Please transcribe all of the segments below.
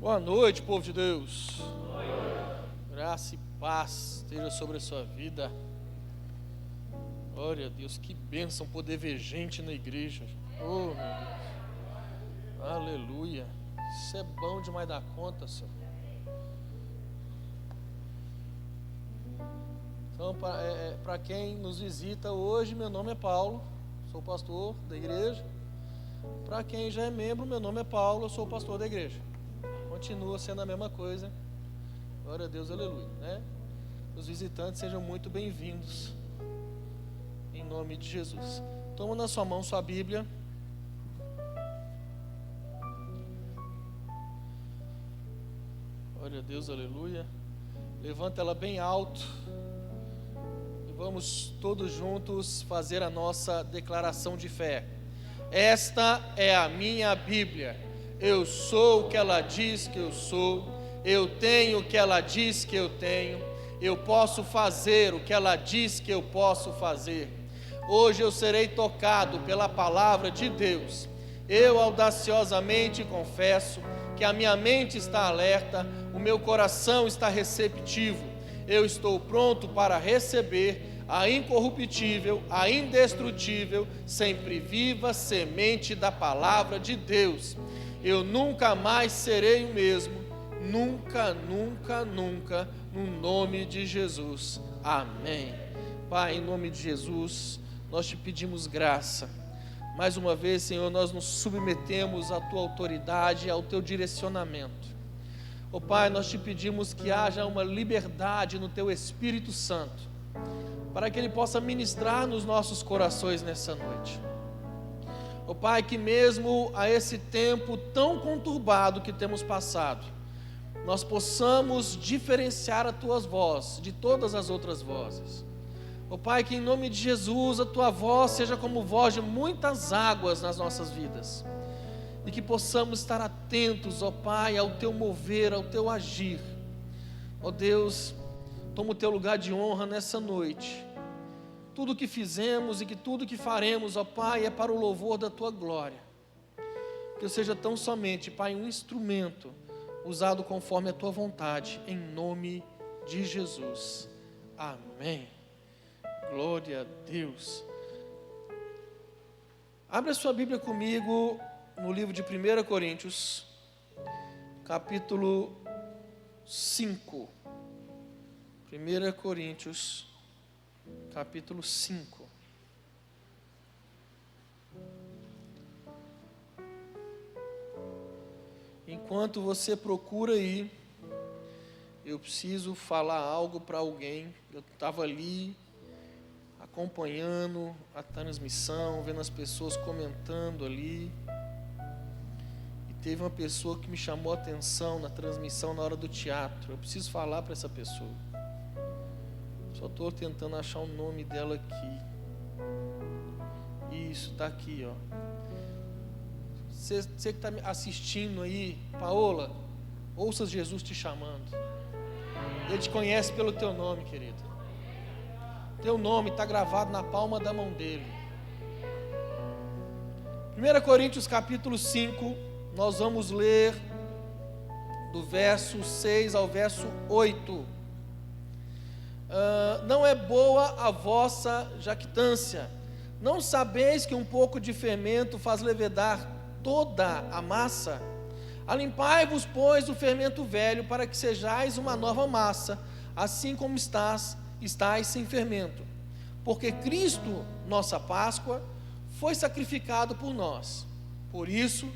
Boa noite, povo de Deus. Graça e paz esteja sobre a sua vida. Glória a Deus, que bênção poder ver gente na igreja. Oh, meu Deus. Aleluia. Isso é bom demais da conta, Senhor. Então, para quem nos visita hoje, meu nome é Paulo, sou pastor da igreja. Para quem já é membro, meu nome é Paulo, eu sou pastor da igreja. Continua sendo a mesma coisa. Glória a Deus, aleluia, né? Os visitantes sejam muito bem-vindos. Em nome de Jesus. Toma na sua mão sua Bíblia. Glória a Deus, aleluia. Levanta ela bem alto. E vamos todos juntos fazer a nossa declaração de fé. Esta é a minha Bíblia. Eu sou o que ela diz que eu sou. Eu tenho o que ela diz que eu tenho. Eu posso fazer o que ela diz que eu posso fazer. Hoje eu serei tocado pela palavra de Deus. Eu audaciosamente confesso que a minha mente está alerta, o meu coração está receptivo. Eu estou pronto para receber a incorruptível, a indestrutível, sempre viva semente da palavra de Deus. Eu nunca mais serei o mesmo, nunca, nunca, nunca, no nome de Jesus. Amém. Pai, em nome de Jesus, nós te pedimos graça. Mais uma vez, Senhor, nós nos submetemos à tua autoridade, ao teu direcionamento. Ó Pai, nós te pedimos que haja uma liberdade no teu Espírito Santo, para que ele possa ministrar nos nossos corações nessa noite. Ó Pai, que mesmo a esse tempo tão conturbado que temos passado, nós possamos diferenciar a tua voz de todas as outras vozes. Ó Pai, que em nome de Jesus a tua voz seja como voz de muitas águas nas nossas vidas, e que possamos estar atentos, ó Pai, ao teu mover, ao teu agir. Ó Deus, toma o teu lugar de honra nessa noite. Tudo que fizemos e que tudo que faremos, ó Pai, é para o louvor da tua glória. Que eu seja tão somente, Pai, um instrumento usado conforme a tua vontade, em nome de Jesus. Amém. Glória a Deus. Abra a sua Bíblia comigo no livro de 1 Coríntios, capítulo 5. 1 Coríntios, capítulo 5. Enquanto você procura aí, eu preciso falar algo para alguém. Eu estava ali acompanhando a transmissão, vendo as pessoas comentando ali, e teve uma pessoa que me chamou a atenção na transmissão na hora do teatro. Eu preciso falar para essa pessoa. Só estou tentando achar o nome dela aqui. Isso, está aqui, ó. Você que está assistindo aí, Paola, ouça Jesus te chamando. Ele te conhece pelo teu nome, querida. Teu nome está gravado na palma da mão dele. 1 Coríntios capítulo 5, nós vamos ler do verso 6 ao verso 8. Não é boa a vossa jactância. Não sabeis que um pouco de fermento faz levedar toda a massa? Alimpai-vos, pois, do fermento velho, para que sejais uma nova massa, assim como estáis sem fermento. Porque Cristo, nossa Páscoa, foi sacrificado por nós. Por isso,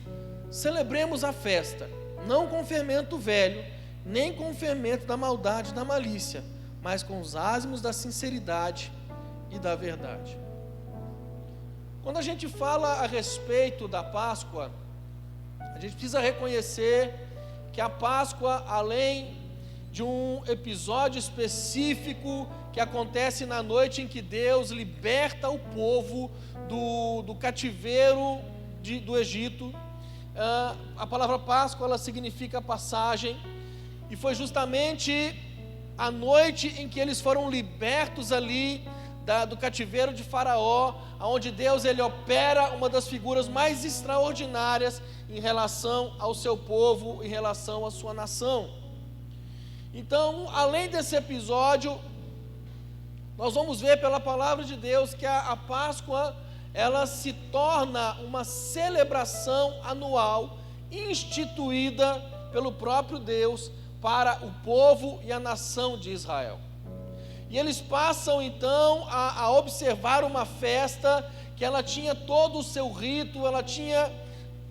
celebremos a festa, não com fermento velho, nem com o fermento da maldade e da malícia, mas com os ázimos da sinceridade e da verdade. Quando a gente fala a respeito da Páscoa, a gente precisa reconhecer que a Páscoa, além de um episódio específico que acontece na noite em que Deus liberta o povo do cativeiro do Egito, a palavra Páscoa, ela significa passagem, e foi justamente a noite em que eles foram libertos ali do cativeiro de Faraó, onde Deus ele opera uma das figuras mais extraordinárias em relação ao seu povo, em relação à sua nação. Então, além desse episódio, nós vamos ver pela palavra de Deus que a Páscoa, ela se torna uma celebração anual, instituída pelo próprio Deus para o povo e a nação de Israel. E eles passam então a observar uma festa que ela tinha todo o seu rito, ela tinha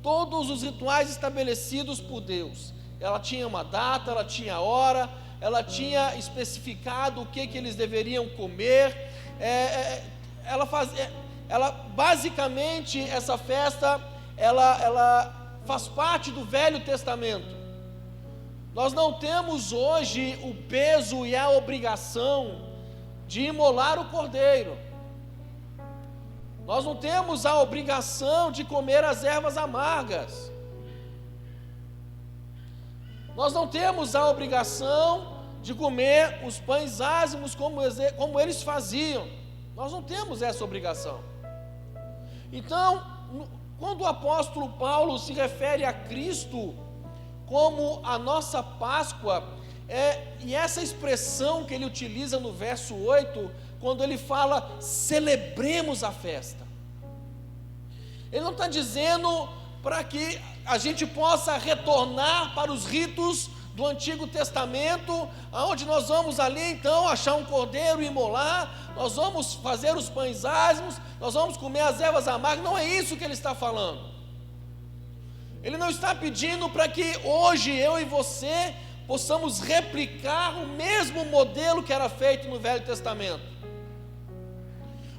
todos os rituais estabelecidos por Deus. Ela tinha uma data, ela tinha hora, ela tinha especificado o que eles deveriam comer. Ela basicamente, essa festa, ela faz parte do Velho Testamento. Nós não temos hoje o peso e a obrigação de imolar o cordeiro. Nós não temos a obrigação de comer as ervas amargas. Nós não temos a obrigação de comer os pães ázimos como eles faziam. Nós não temos essa obrigação. Então, quando o apóstolo Paulo se refere a Cristo como a nossa Páscoa, e essa expressão que ele utiliza no verso 8, quando ele fala, celebremos a festa. Ele não está dizendo para que a gente possa retornar para os ritos do Antigo Testamento, onde nós vamos ali então achar um cordeiro e imolar, nós vamos fazer os pães ázimos, nós vamos comer as ervas amargas. Não é isso que ele está falando. Ele não está pedindo para que hoje eu e você possamos replicar o mesmo modelo que era feito no Velho Testamento.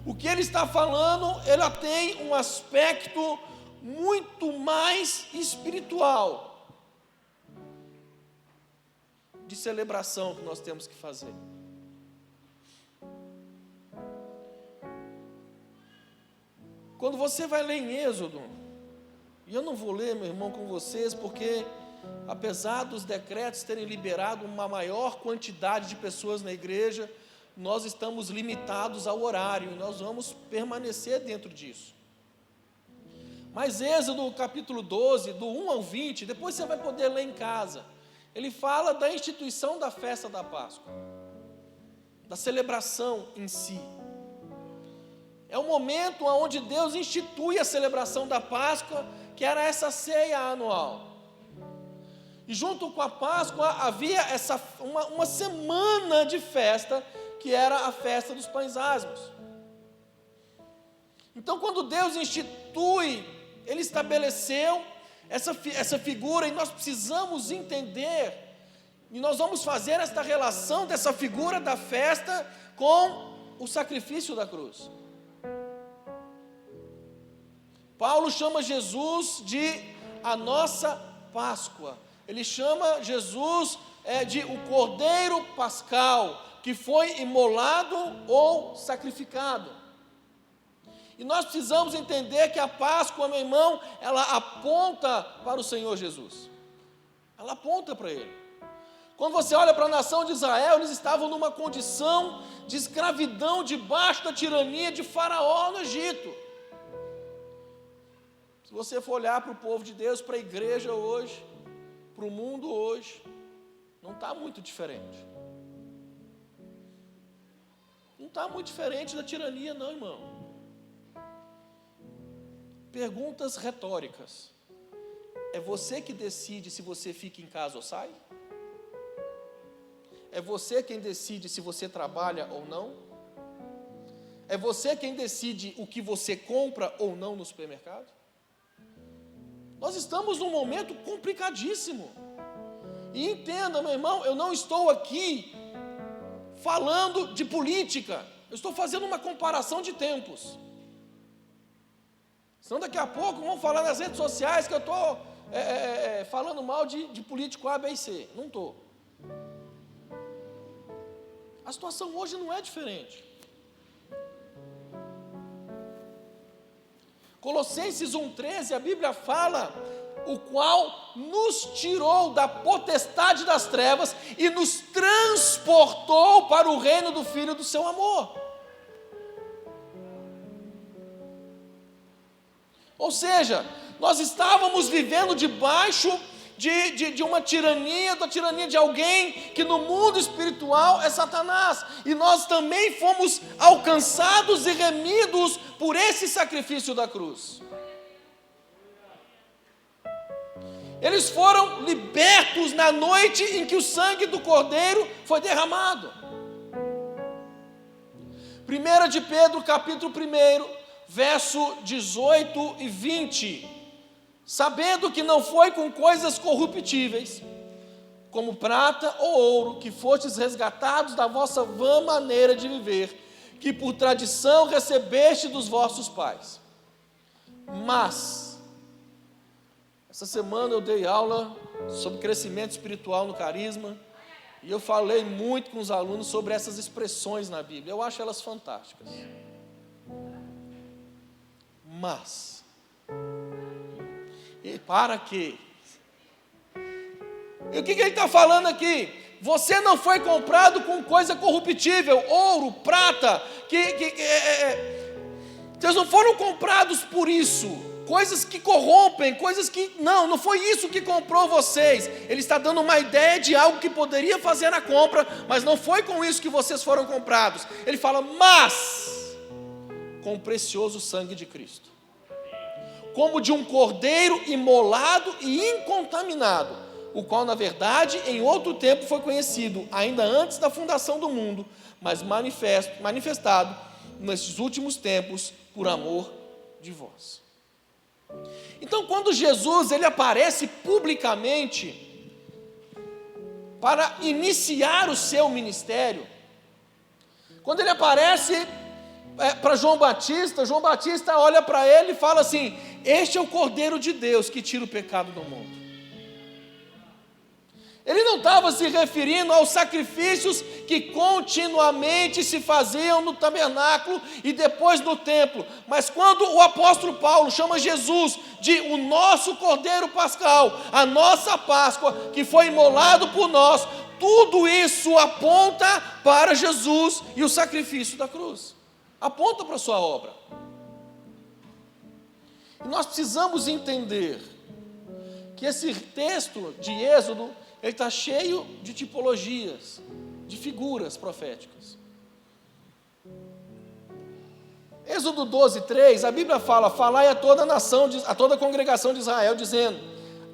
O que ele está falando, ela tem um aspecto muito mais espiritual de celebração que nós temos que fazer. Quando você vai ler em Êxodo, e eu não vou ler, meu irmão, com vocês, porque apesar dos decretos terem liberado uma maior quantidade de pessoas na igreja, nós estamos limitados ao horário, e nós vamos permanecer dentro disso. Mas Êxodo capítulo 12, do 1 ao 20, depois você vai poder ler em casa, ele fala da instituição da festa da Páscoa, da celebração em si. É o momento onde Deus institui a celebração da Páscoa, que era essa ceia anual. E junto com a Páscoa havia uma semana de festa, que era a festa dos pães ázimos. Então, quando Deus institui, Ele estabeleceu essa figura, e nós precisamos entender, e nós vamos fazer esta relação dessa figura da festa com o sacrifício da cruz. Paulo chama Jesus de a nossa Páscoa. Ele chama Jesus de o Cordeiro Pascal, que foi imolado ou sacrificado. E nós precisamos entender que a Páscoa, meu irmão, ela aponta para o Senhor Jesus. Ela aponta para Ele. Quando você olha para a nação de Israel, eles estavam numa condição de escravidão debaixo da tirania de Faraó no Egito. Se você for olhar para o povo de Deus, para a igreja hoje, para o mundo hoje, não está muito diferente. Não está muito diferente da tirania, não, irmão. Perguntas retóricas. É você que decide se você fica em casa ou sai? É você quem decide se você trabalha ou não? É você quem decide o que você compra ou não no supermercado? Nós estamos num momento complicadíssimo. E entenda, meu irmão, eu não estou aqui falando de política, eu estou fazendo uma comparação de tempos. Senão daqui a pouco vão falar nas redes sociais que eu estou falando mal de político A, B e C. Não estou. A situação hoje não é diferente. Colossenses 1,13, a Bíblia fala, o qual nos tirou da potestade das trevas e nos transportou para o reino do Filho do seu amor. Ou seja, nós estávamos vivendo debaixo de uma tirania, da tirania de alguém que no mundo espiritual é Satanás, e nós também fomos alcançados e remidos por esse sacrifício da cruz. Eles foram libertos na noite em que o sangue do Cordeiro foi derramado. 1 de Pedro, capítulo 1, verso 18 e 20. Sabendo que não foi com coisas corruptíveis, como prata ou ouro, que fostes resgatados da vossa vã maneira de viver, que por tradição recebeste dos vossos pais. Mas, essa semana eu dei aula sobre crescimento espiritual no carisma, e eu falei muito com os alunos sobre essas expressões na Bíblia. Eu acho elas fantásticas. Mas, e para quê? E o que ele está falando aqui? Você não foi comprado com coisa corruptível, ouro, prata, vocês não foram comprados por isso, coisas que corrompem, coisas que, não foi isso que comprou vocês. Ele está dando uma ideia de algo que poderia fazer a compra, mas não foi com isso que vocês foram comprados. Ele fala, mas, com o precioso sangue de Cristo, como de um cordeiro imolado e incontaminado, o qual na verdade em outro tempo foi conhecido, ainda antes da fundação do mundo, mas manifestado nesses últimos tempos por amor de vós. Então, quando Jesus ele aparece publicamente para iniciar o seu ministério, quando ele aparece para João Batista olha para ele e fala assim: este é o Cordeiro de Deus que tira o pecado do mundo. Ele não estava se referindo aos sacrifícios que continuamente se faziam no tabernáculo e depois no templo, mas quando o apóstolo Paulo chama Jesus de o nosso Cordeiro Pascal, a nossa Páscoa, que foi imolado por nós, tudo isso aponta para Jesus e o sacrifício da cruz, aponta para a sua obra. E nós precisamos entender que esse texto de Êxodo, ele está cheio de tipologias, de figuras proféticas. Êxodo 12, 3, a Bíblia fala: falai a toda a nação, a toda a congregação de Israel, dizendo: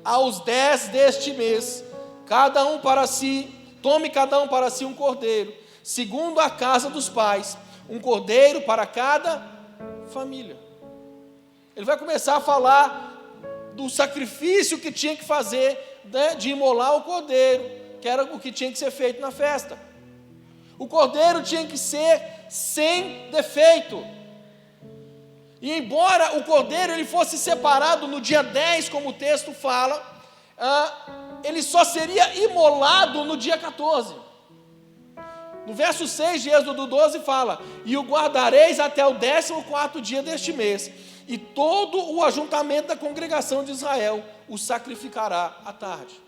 aos 10 deste mês, cada um para si, tome cada um para si um cordeiro, segundo a casa dos pais, um cordeiro para cada família. Ele vai começar a falar do sacrifício que tinha que fazer, né, de imolar o cordeiro, que era o que tinha que ser feito na festa. O cordeiro tinha que ser sem defeito. E embora o cordeiro ele fosse separado no dia 10, como o texto fala, ele só seria imolado no dia 14. No verso 6 de Êxodo 12 fala: e o guardareis até o 14º dia deste mês, e todo o ajuntamento da congregação de Israel o sacrificará à tarde.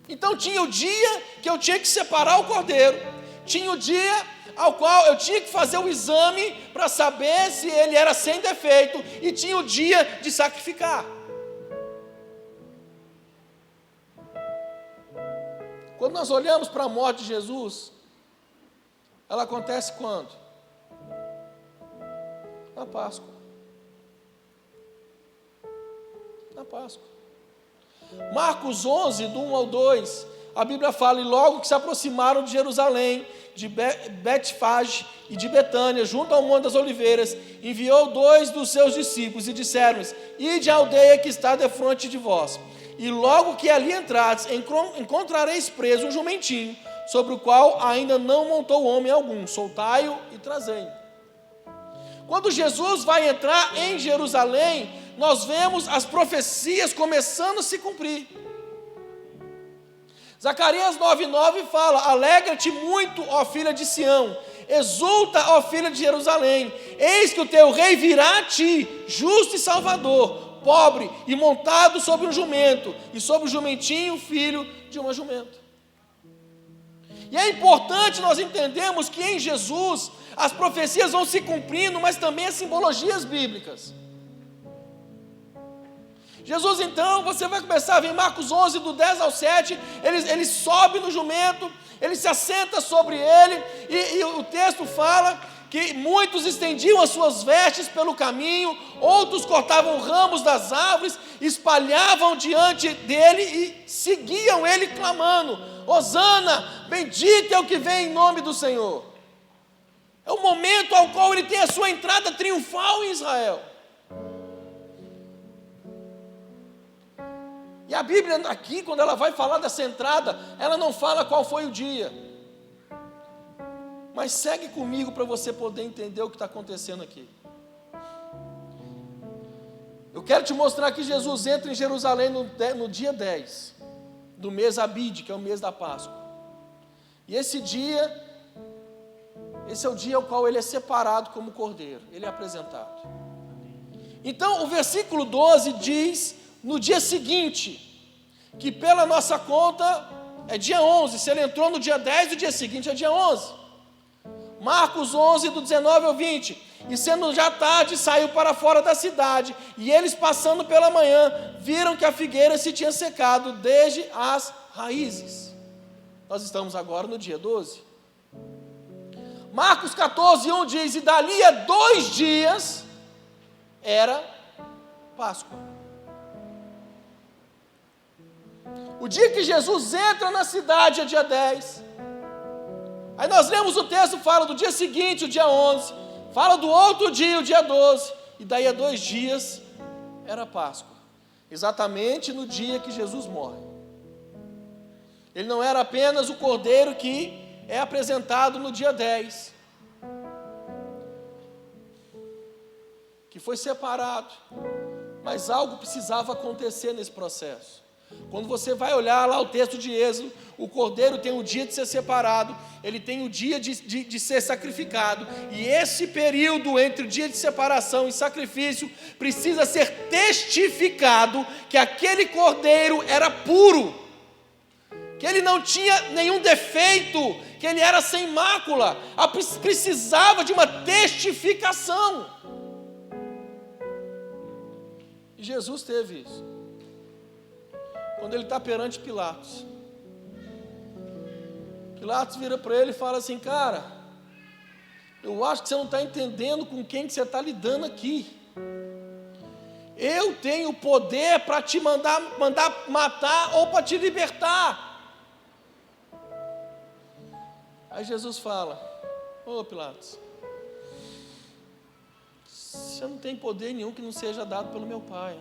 Então tinha o dia que eu tinha que separar o cordeiro, tinha o dia ao qual eu tinha que fazer o exame para saber se ele era sem defeito, e tinha o dia de sacrificar. Quando nós olhamos para a morte de Jesus, ela acontece quando? Na Páscoa. Na Páscoa. Marcos 11, do 1 ao 2, a Bíblia fala: e logo que se aproximaram de Jerusalém, de Betfage e de Betânia, junto ao Monte das Oliveiras, enviou 2 dos seus discípulos e disseram-lhes: ide à aldeia que está defronte de vós, e logo que ali entrardes, encontrareis preso um jumentinho, sobre o qual ainda não montou homem algum, soltai-o e trazei-o. Quando Jesus vai entrar em Jerusalém, nós vemos as profecias começando a se cumprir. Zacarias 9:9 fala: alegra-te muito, ó filha de Sião, exulta, ó filha de Jerusalém, eis que o teu rei virá a ti, justo e salvador, pobre e montado sobre um jumento, e sobre o jumentinho, filho de uma jumenta. E é importante nós entendermos que em Jesus as profecias vão se cumprindo, mas também as simbologias bíblicas. Jesus então, você vai começar a ver em Marcos 11, do 10 ao 7, ele sobe no jumento, ele se assenta sobre ele, e o texto fala que muitos estendiam as suas vestes pelo caminho, outros cortavam ramos das árvores, espalhavam diante dele e seguiam ele clamando: Hosana, bendito é o que vem em nome do Senhor. É o momento ao qual ele tem a sua entrada triunfal em Israel. E a Bíblia aqui, quando ela vai falar dessa entrada, ela não fala qual foi o dia. Mas segue comigo para você poder entender o que está acontecendo aqui. Eu quero te mostrar que Jesus entra em Jerusalém no dia 10 do mês Abide, que é o mês da Páscoa. E esse é o dia ao qual ele é separado como cordeiro, ele é apresentado. Então o versículo 12 diz: no dia seguinte, que pela nossa conta é dia 11, se ele entrou no dia 10, o dia seguinte é dia 11. Marcos 11, do 19 ao 20, e sendo já tarde, saiu para fora da cidade, e eles passando pela manhã, viram que a figueira se tinha secado desde as raízes. Nós estamos agora no dia 12. Marcos 14, 1 diz: e dali a 2 dias, era Páscoa. O dia que Jesus entra na cidade é dia 10. Aí nós lemos o texto, fala do dia seguinte, o dia 11. Fala do outro dia, o dia 12. E daí a 2 dias era Páscoa. Exatamente no dia que Jesus morre. Ele não era apenas o cordeiro que é apresentado no dia 10. Que foi separado. Mas algo precisava acontecer nesse processo. Quando você vai olhar lá o texto de Êxodo, o cordeiro tem o dia de ser separado, ele tem o dia de ser sacrificado, e esse período entre o dia de separação e sacrifício precisa ser testificado que aquele cordeiro era puro, que ele não tinha nenhum defeito, que ele era sem mácula. Precisava de uma testificação. E Jesus teve isso. Quando ele está perante Pilatos, Pilatos vira para ele e fala assim: cara, eu acho que você não está entendendo com quem que você está lidando aqui. Eu tenho poder para te mandar matar ou para te libertar. Aí Jesus fala: ô Pilatos, você não tem poder nenhum que não seja dado pelo meu Pai.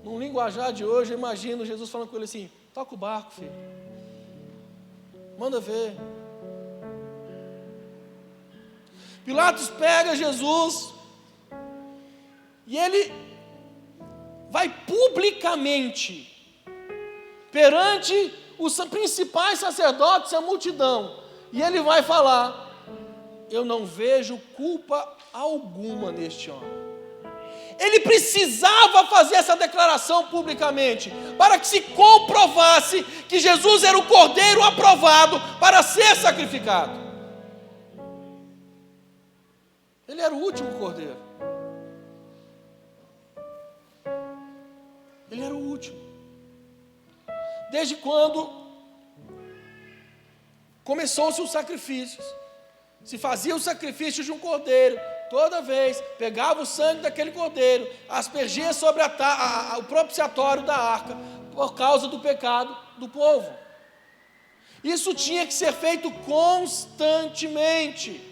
No linguajar de hoje, eu imagino Jesus falando com ele assim: toca o barco, filho, manda ver. Pilatos pega Jesus e ele vai publicamente perante os principais sacerdotes e a multidão, e ele vai falar: eu não vejo culpa alguma neste homem. Ele precisava fazer essa declaração publicamente, para que se comprovasse que Jesus era o cordeiro aprovado para ser sacrificado. Ele era o último cordeiro. Ele era o último. Desde quando começou-se os sacrifícios, se fazia o sacrifício de um cordeiro. Toda vez, pegava o sangue daquele cordeiro, aspergia sobre o propiciatório da arca, por causa do pecado do povo. Isso tinha que ser feito constantemente.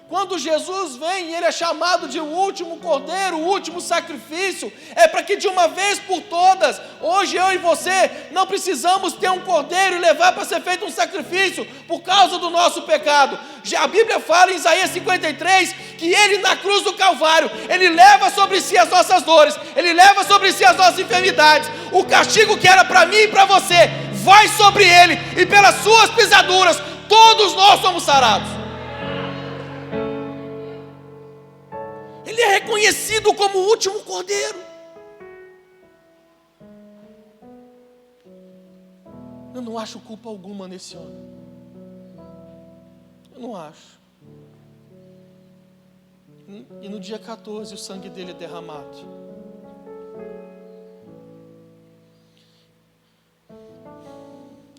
Quando Jesus vem e ele é chamado de o último cordeiro, o último sacrifício, é para que de uma vez por todas, hoje eu e você, não precisamos ter um cordeiro e levar para ser feito um sacrifício por causa do nosso pecado. A Bíblia fala em Isaías 53, que ele na cruz do Calvário, ele leva sobre si as nossas dores, ele leva sobre si as nossas enfermidades. O castigo que era para mim e para você, vai sobre ele, e pelas suas pisaduras, todos nós somos sarados. Ele é reconhecido como o último cordeiro. Eu não acho culpa alguma nesse homem. Eu não acho. E no dia 14 o sangue dele é derramado.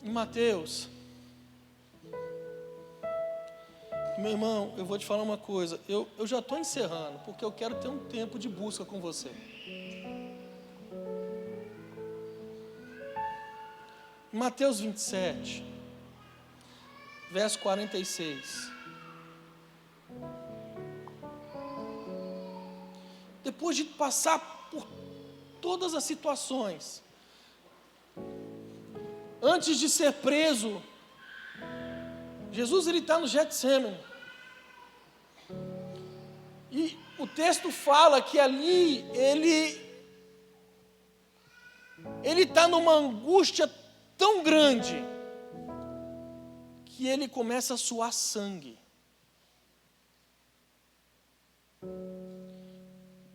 Em Mateus, meu irmão, eu vou te falar uma coisa, eu já estou encerrando, porque eu quero ter um tempo de busca com você. Em Mateus 27, verso 46. Depois de passar por todas as situações, antes de ser preso, Jesus está no Getsêmani. E o texto fala que ali ele está numa angústia tão grande que ele começa a suar sangue.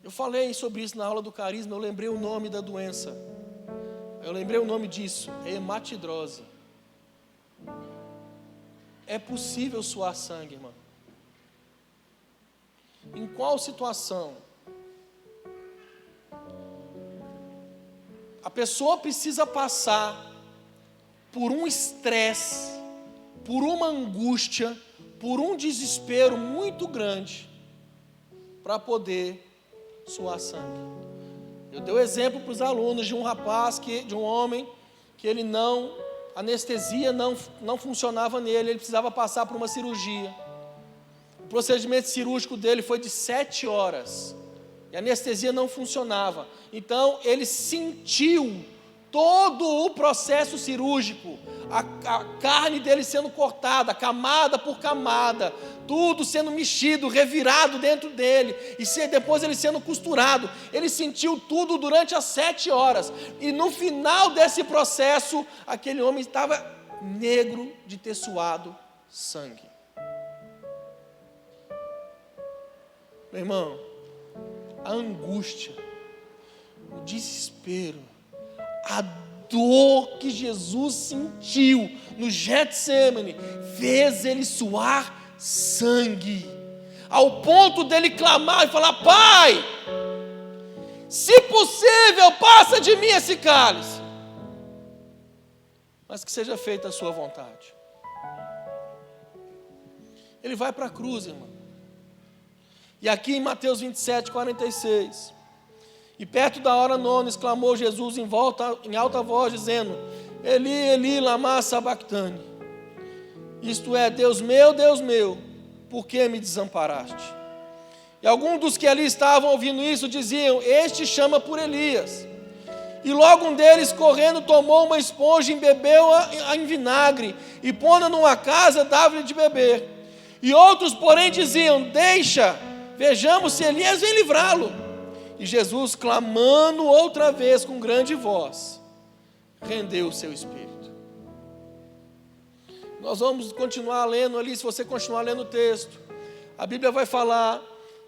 Eu falei sobre isso na aula do carisma, eu lembrei o nome da doença. Eu lembrei o nome disso, é hematidrose. É possível suar sangue, irmão. Em qual situação? A pessoa precisa passar por um estresse, por uma angústia, por um desespero muito grande para poder suar sangue. Eu dei o exemplo para os alunos de um rapaz, de um homem, que ele a anestesia não funcionava nele, ele precisava passar por uma cirurgia. O procedimento cirúrgico dele foi de 7 horas, e a anestesia não funcionava. Então ele sentiu todo o processo cirúrgico, a carne dele sendo cortada, camada por camada, tudo sendo mexido, revirado dentro dele, e depois ele sendo costurado. Ele sentiu tudo durante as 7 horas, e no final desse processo, aquele homem estava negro de ter suado sangue. Meu irmão, a angústia, o desespero, a dor que Jesus sentiu no Getsêmani fez ele suar sangue, ao ponto dele clamar e falar: Pai, se possível, passa de mim esse cálice, mas que seja feita a sua vontade. Ele vai para a cruz, irmão. E aqui em Mateus 27, 46, e perto da hora nona, exclamou Jesus em alta voz, dizendo: Eli, Eli, lama sabachthani. Isto é, Deus meu, por que me desamparaste? E alguns dos que ali estavam ouvindo isso diziam: Este chama por Elias. E logo um deles, correndo, tomou uma esponja, embebeu-a em vinagre, e pondo-a numa casa, dava-lhe de beber. E outros, porém, diziam: Deixa, vejamos se Elias vem livrá-lo. E Jesus, clamando outra vez com grande voz, rendeu o seu espírito. Nós vamos continuar lendo ali, se você continuar lendo o texto, a Bíblia vai falar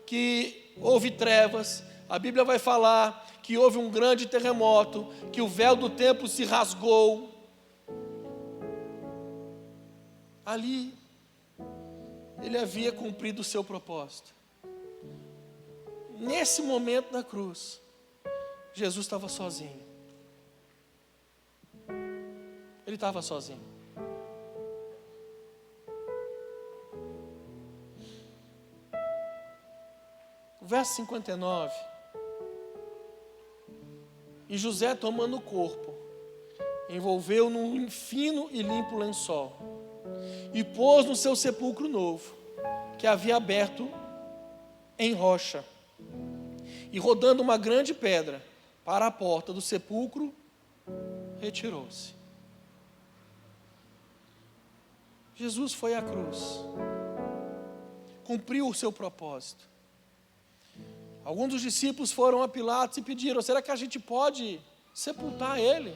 que houve trevas, a Bíblia vai falar que houve um grande terremoto, que o véu do templo se rasgou. Ali, ele havia cumprido o seu propósito. Nesse momento da cruz, Jesus estava sozinho. Ele estava sozinho. O verso 59. E José, tomando o corpo, envolveu num fino e limpo lençol, e pôs no seu sepulcro novo, que havia aberto em rocha, e rodando uma grande pedra para a porta do sepulcro, retirou-se. Jesus foi à cruz, cumpriu o seu propósito. Alguns dos discípulos foram a Pilatos e pediram: será que a gente pode sepultar ele?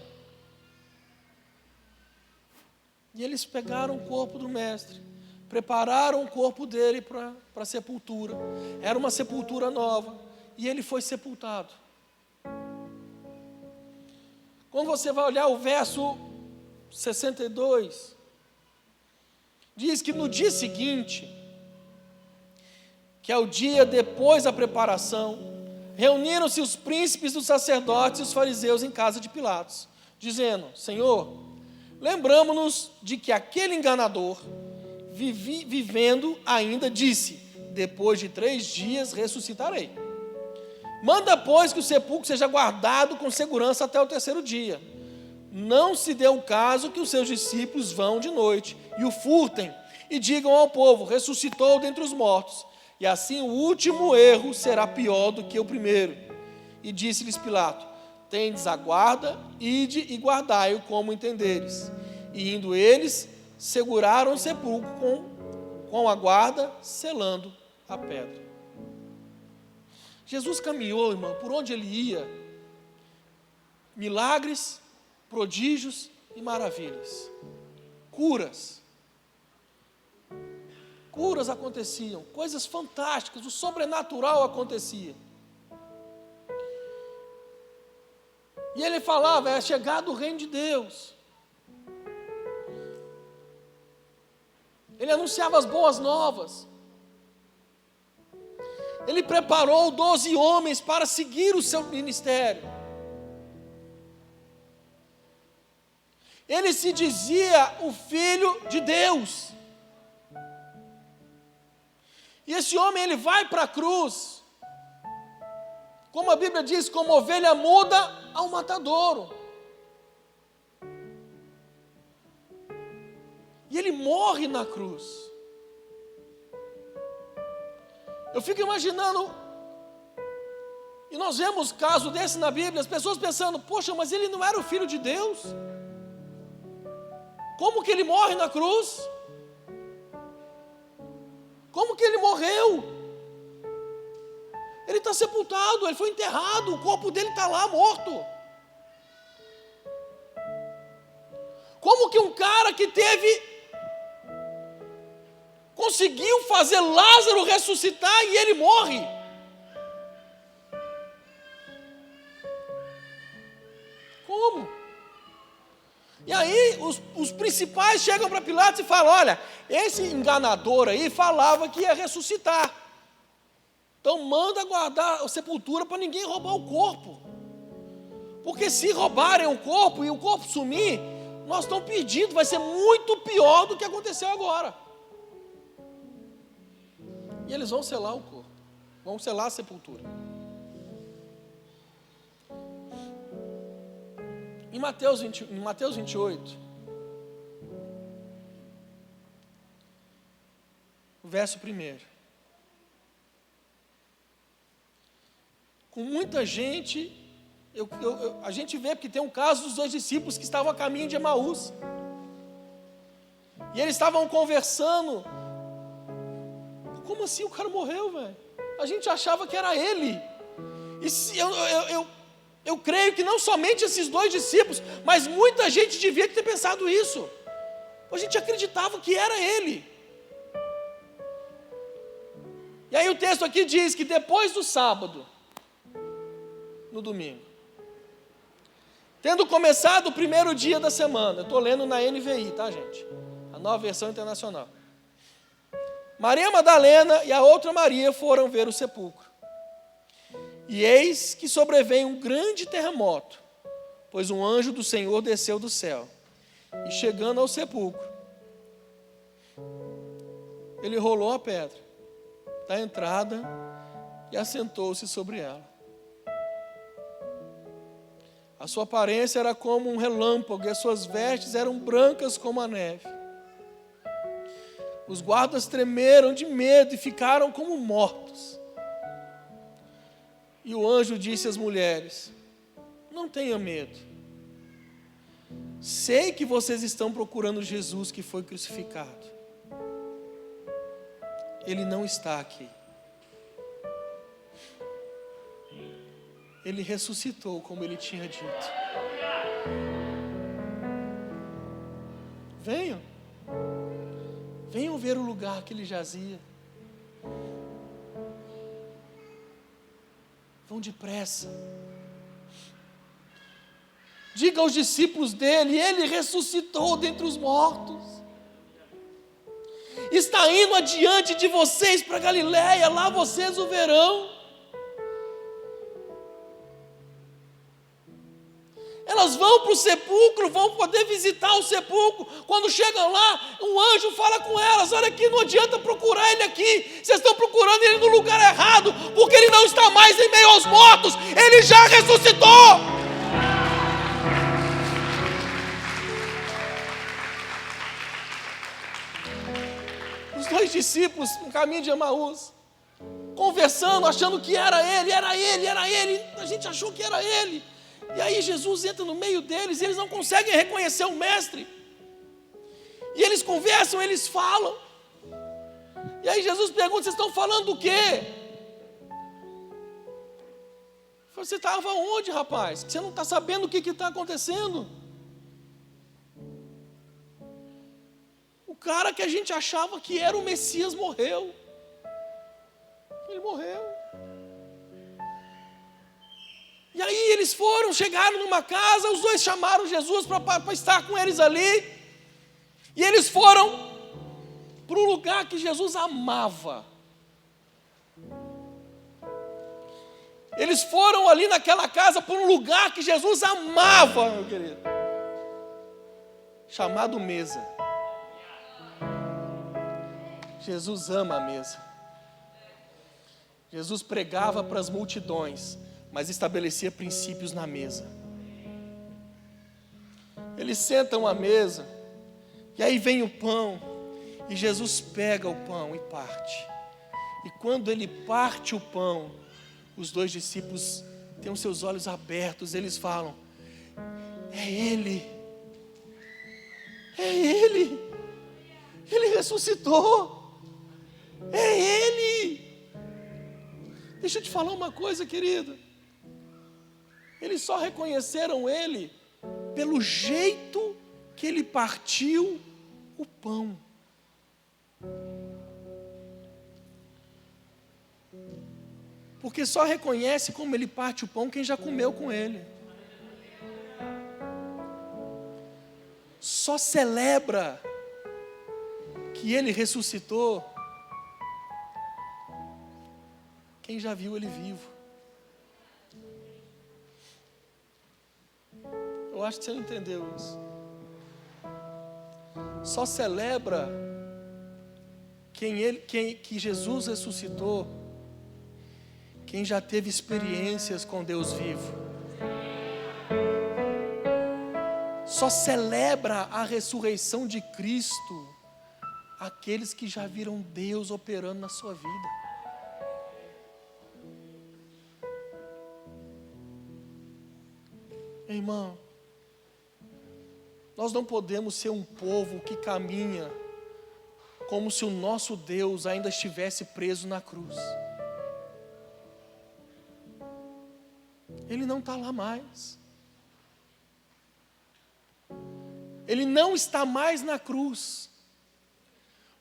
E eles pegaram o corpo do mestre, prepararam o corpo dele para a sepultura. Era uma sepultura nova, e ele foi sepultado. Quando você vai olhar o verso 62, diz que no dia seguinte, que ao dia depois da preparação, reuniram-se os príncipes dos sacerdotes e os fariseus em casa de Pilatos, dizendo: Senhor, lembramo-nos de que aquele enganador, vivendo ainda, disse: depois de 3 dias ressuscitarei. Manda, pois, que o sepulcro seja guardado com segurança até o 3º dia. Não se dê o caso que os seus discípulos vão de noite e o furtem e digam ao povo: ressuscitou dentre os mortos. E assim o último erro será pior do que o primeiro. E disse-lhes Pilato: tendes a guarda, ide e guardai-o como entenderes. E indo eles, seguraram o sepulcro com a guarda, selando a pedra. Jesus caminhou, irmão, por onde ele ia, milagres, prodígios e maravilhas, curas aconteciam, coisas fantásticas, o sobrenatural acontecia. E ele falava: é chegado o reino de Deus. Ele anunciava as boas novas. Ele preparou 12 homens para seguir o seu ministério. Ele se dizia o Filho de Deus. E esse homem, ele vai para a cruz, como a Bíblia diz, como ovelha muda ao matadouro. E ele morre na cruz. Eu fico imaginando, e nós vemos caso desse na Bíblia, as pessoas pensando: poxa, mas ele não era o Filho de Deus? Como que ele morre na cruz? Como que ele morreu? Ele está sepultado, ele foi enterrado, o corpo dele está lá morto. Como que um cara que conseguiu fazer Lázaro ressuscitar e ele morre? Como? E aí os principais chegam para Pilatos e falam: olha, esse enganador aí falava que ia ressuscitar. Então manda guardar a sepultura para ninguém roubar o corpo. Porque se roubarem o corpo e o corpo sumir, nós estamos perdidos, vai ser muito pior do que aconteceu agora. E eles vão selar o corpo, vão selar a sepultura. Em Mateus 28, verso 1. Com muita gente, a gente vê, porque tem um caso dos 2 discípulos que estavam a caminho de Emaús. E eles estavam conversando. Como assim o cara morreu, velho? A gente achava que era ele. E eu creio que não somente esses 2 discípulos, mas muita gente devia ter pensado isso. A gente acreditava que era ele. E aí o texto aqui diz que depois do sábado, no domingo, tendo começado o 1º dia da semana, eu estou lendo na NVI, tá, gente? A Nova Versão Internacional. Maria Madalena e a outra Maria foram ver o sepulcro. E eis que sobreveio um grande terremoto, pois um anjo do Senhor desceu do céu, e chegando ao sepulcro, ele rolou a pedra da entrada e assentou-se sobre ela. A sua aparência era como um relâmpago, e as suas vestes eram brancas como a neve. Os guardas tremeram de medo e ficaram como mortos. E o anjo disse às mulheres: não tenham medo. Sei que vocês estão procurando Jesus que foi crucificado. Ele não está aqui. Ele ressuscitou, como ele tinha dito. Venham ver o lugar que ele jazia. Vão depressa. Diga aos discípulos dele: ele ressuscitou dentre os mortos. está indo adiante de vocês para Galiléia, lá vocês o verão. Elas vão para o sepulcro, vão poder visitar o sepulcro. Quando chegam lá, um anjo fala com elas: olha aqui, não adianta procurar ele aqui, vocês estão procurando ele no lugar errado, porque ele não está mais em meio aos mortos, ele já ressuscitou. Os 2 discípulos no caminho de Emaús, conversando, achando que era ele, a gente achou que era ele. E aí Jesus entra no meio deles e eles não conseguem reconhecer o mestre. E eles conversam, eles falam. E aí Jesus pergunta: vocês estão falando do quê? Você estava onde, rapaz? Você não está sabendo o que está acontecendo? O cara que a gente achava que era o Messias morreu. Ele morreu. E aí eles chegaram numa casa, os 2 chamaram Jesus para estar com eles ali. E eles foram para o lugar que Jesus amava. Eles foram ali naquela casa para um lugar que Jesus amava, meu querido, chamado mesa. Jesus ama a mesa. Jesus pregava para as multidões, mas estabelecia princípios na mesa. Eles sentam à mesa, e aí vem o pão, e Jesus pega o pão e parte. E quando ele parte o pão, os 2 discípulos têm os seus olhos abertos, eles falam: é Ele, Ele ressuscitou, é Ele. Deixa eu te falar uma coisa, querido. Eles só reconheceram Ele pelo jeito que Ele partiu o pão. Porque só reconhece como Ele parte o pão quem já comeu com Ele. Só celebra que Ele ressuscitou quem já viu Ele vivo. Eu acho que você não entendeu isso. Só celebra que Jesus ressuscitou quem já teve experiências com Deus vivo. Só celebra a ressurreição de Cristo aqueles que já viram Deus operando na sua vida. Irmão, nós não podemos ser um povo que caminha como se o nosso Deus ainda estivesse preso na cruz. Ele não está lá mais. Ele não está mais na cruz.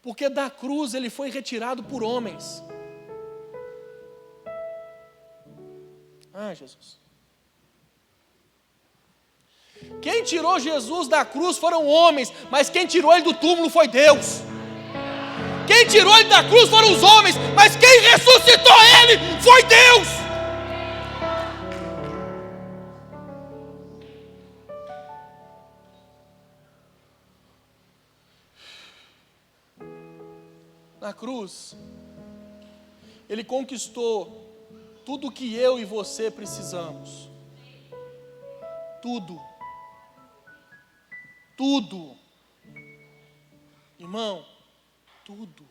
Porque da cruz ele foi retirado por homens. Ah, Jesus. Quem tirou Jesus da cruz foram homens, mas quem tirou ele do túmulo foi Deus. Quem tirou ele da cruz foram os homens, mas quem ressuscitou ele foi Deus. Na cruz, ele conquistou tudo que eu e você precisamos. Tudo. Tudo. Irmão, tudo.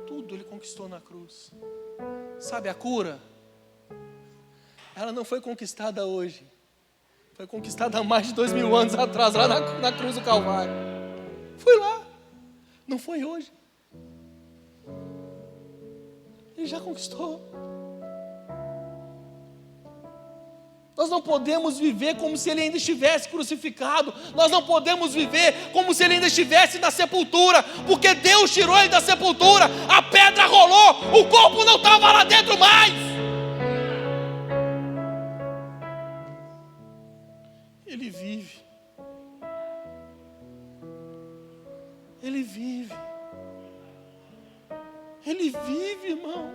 Tudo ele conquistou na cruz. Sabe a cura? Ela não foi conquistada hoje. Foi conquistada há mais de 2000 anos atrás, lá na cruz do Calvário. Foi lá. Não foi hoje. Ele já conquistou. Nós não podemos viver como se ele ainda estivesse crucificado. Nós não podemos viver como se ele ainda estivesse na sepultura. Porque Deus tirou ele da sepultura. A pedra rolou. O corpo não estava lá dentro mais. Ele vive. Ele vive. Ele vive, irmão.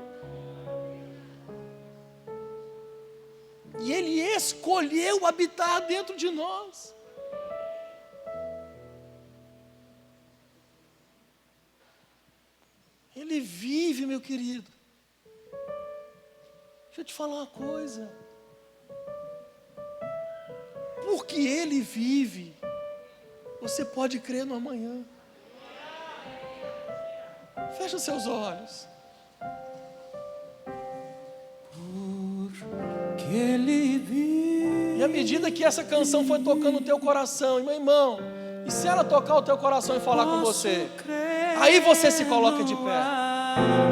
E Ele escolheu habitar dentro de nós. Ele vive, meu querido. Deixa eu te falar uma coisa. Porque Ele vive, você pode crer no amanhã. Fecha os seus olhos. Porque Ele vive. E à medida que essa canção foi tocando no teu coração, meu irmão, e se ela tocar o teu coração e falar com você, aí você se coloca de pé.